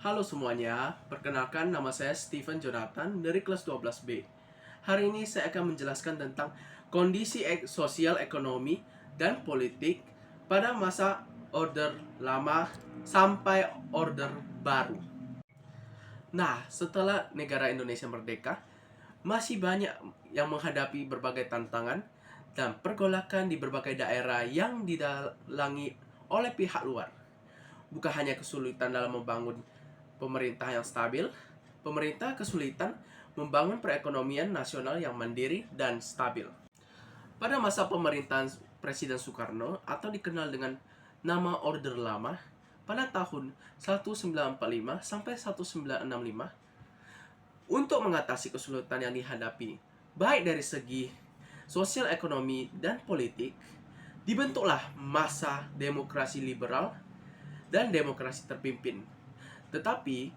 Halo semuanya, perkenalkan nama saya Steven Jonathan dari kelas 12B. Hari ini saya akan menjelaskan tentang kondisi sosial ekonomi dan politik pada masa order lama sampai order baru. Nah, setelah negara Indonesia merdeka, masih banyak yang menghadapi berbagai tantangan dan pergolakan di berbagai daerah yang didalangi oleh pihak luar. Bukan hanya kesulitan dalam membangun pemerintah yang stabil, pemerintah kesulitan membangun perekonomian nasional yang mandiri dan stabil. Pada masa pemerintahan Presiden Soekarno atau dikenal dengan nama Orde Lama, pada tahun 1945 sampai 1965, untuk mengatasi kesulitan yang dihadapi, baik dari segi sosial ekonomi dan politik, dibentuklah masa demokrasi liberal dan demokrasi terpimpin. Tetapi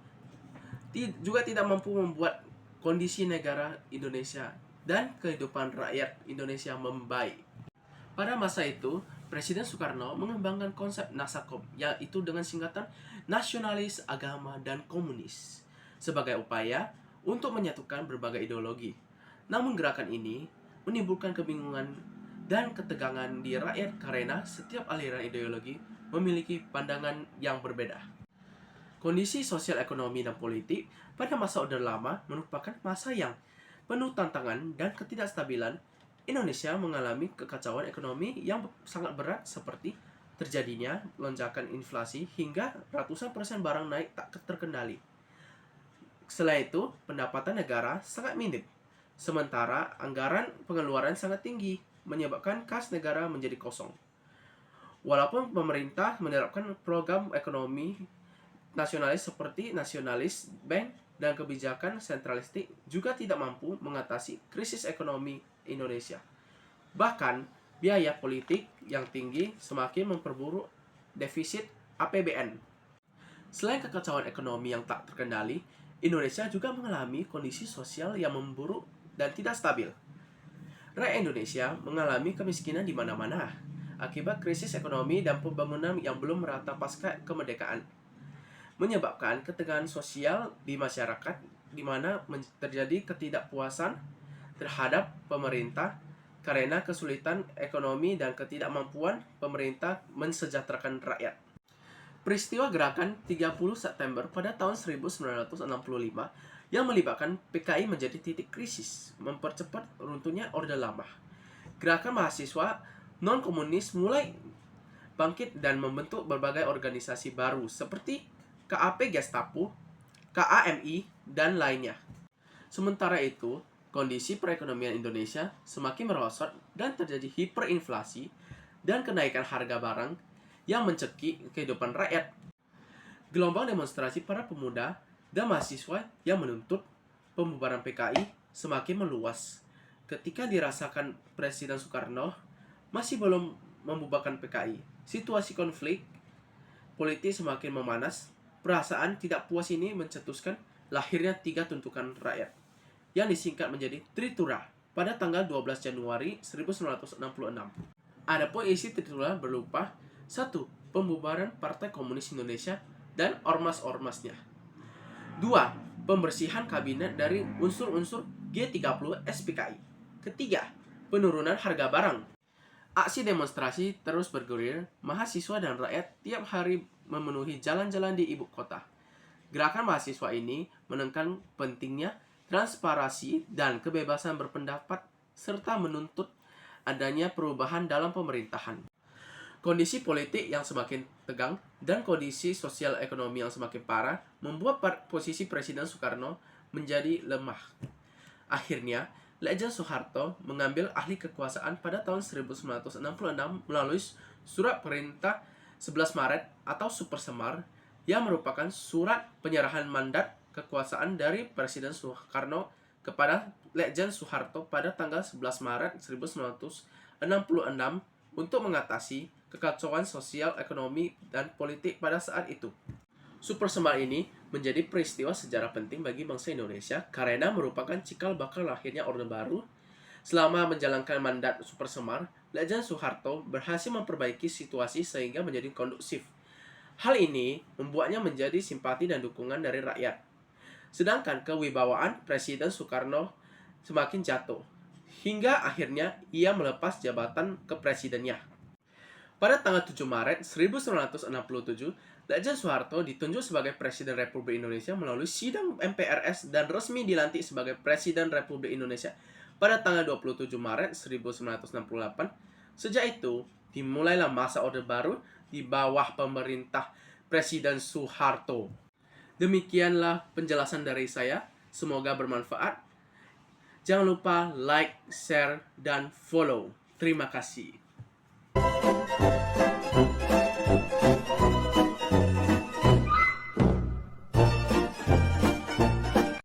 juga tidak mampu membuat kondisi negara Indonesia dan kehidupan rakyat Indonesia membaik. Pada masa itu, Presiden Soekarno mengembangkan konsep Nasakom, yaitu dengan singkatan nasionalis, agama, dan komunis, sebagai upaya untuk menyatukan berbagai ideologi. Namun gerakan ini menimbulkan kebingungan dan ketegangan di rakyat karena setiap aliran ideologi memiliki pandangan yang berbeda. Kondisi sosial ekonomi dan politik pada masa Orde Lama merupakan masa yang penuh tantangan dan ketidakstabilan. Indonesia mengalami kekacauan ekonomi yang sangat berat seperti terjadinya lonjakan inflasi hingga ratusan persen barang naik tak terkendali. Selain itu, pendapatan negara sangat minim, sementara anggaran pengeluaran sangat tinggi, menyebabkan kas negara menjadi kosong. Walaupun pemerintah menerapkan program ekonomi nasionalis seperti nasionalis bank dan kebijakan sentralistik juga tidak mampu mengatasi krisis ekonomi Indonesia. Bahkan, biaya politik yang tinggi semakin memperburuk defisit APBN. Selain kekacauan ekonomi yang tak terkendali, Indonesia juga mengalami kondisi sosial yang memburuk dan tidak stabil. Rakyat Indonesia mengalami kemiskinan di mana-mana akibat krisis ekonomi dan pembangunan yang belum merata pasca kemerdekaan, menyebabkan ketegangan sosial di masyarakat di mana terjadi ketidakpuasan terhadap pemerintah karena kesulitan ekonomi dan ketidakmampuan pemerintah mensejahterakan rakyat. Peristiwa gerakan 30 September pada tahun 1965 yang melibatkan PKI menjadi titik krisis, mempercepat runtuhnya Orde Lama. Gerakan mahasiswa non-komunis mulai bangkit dan membentuk berbagai organisasi baru seperti KAP Gestapo, KAMI, dan lainnya. Sementara itu, kondisi perekonomian Indonesia semakin merosot dan terjadi hiperinflasi dan kenaikan harga barang yang mencekik kehidupan rakyat. Gelombang demonstrasi para pemuda dan mahasiswa yang menuntut pembubaran PKI semakin meluas. Ketika dirasakan Presiden Soekarno masih belum membubarkan PKI, situasi konflik politik semakin memanas. Perasaan tidak puas ini mencetuskan lahirnya 3 tuntutan rakyat yang disingkat menjadi Tritura pada tanggal 12 Januari 1966. Adapun isi Tritura berupa 1. Pembubaran Partai Komunis Indonesia dan ormas-ormasnya. 2. Pembersihan kabinet dari unsur-unsur G30 SPKI. Ketiga, penurunan harga barang. Aksi demonstrasi terus bergulir, mahasiswa dan rakyat tiap hari memenuhi jalan-jalan di ibu kota. Gerakan mahasiswa ini menekankan pentingnya transparansi dan kebebasan berpendapat serta menuntut adanya perubahan dalam pemerintahan. Kondisi politik yang semakin tegang dan kondisi sosial ekonomi yang semakin parah membuat posisi Presiden Soekarno menjadi lemah. Akhirnya, Letjen Soeharto mengambil alih kekuasaan pada tahun 1966 melalui Surat Perintah 11 Maret atau Super Semar yang merupakan surat penyerahan mandat kekuasaan dari Presiden Soekarno kepada Letjen Soeharto pada tanggal 11 Maret 1966 untuk mengatasi kekacauan sosial, ekonomi, dan politik pada saat itu. Super Semar ini menjadi peristiwa sejarah penting bagi bangsa Indonesia karena merupakan cikal bakal lahirnya Orde Baru. Selama menjalankan mandat Super Semar, Letjen Soeharto berhasil memperbaiki situasi sehingga menjadi kondusif. Hal ini membuatnya menjadi simpati dan dukungan dari rakyat. Sedangkan kewibawaan Presiden Soekarno semakin jatuh, hingga akhirnya ia melepas jabatan kepresidennya. Pada tanggal 7 Maret 1967, Lejen Soeharto ditunjuk sebagai Presiden Republik Indonesia melalui sidang MPRS dan resmi dilantik sebagai Presiden Republik Indonesia pada tanggal 27 Maret 1968. Sejak itu, dimulailah masa Orde Baru di bawah pemerintah Presiden Soeharto. Demikianlah penjelasan dari saya. Semoga bermanfaat. Jangan lupa like, share, dan follow. Terima kasih.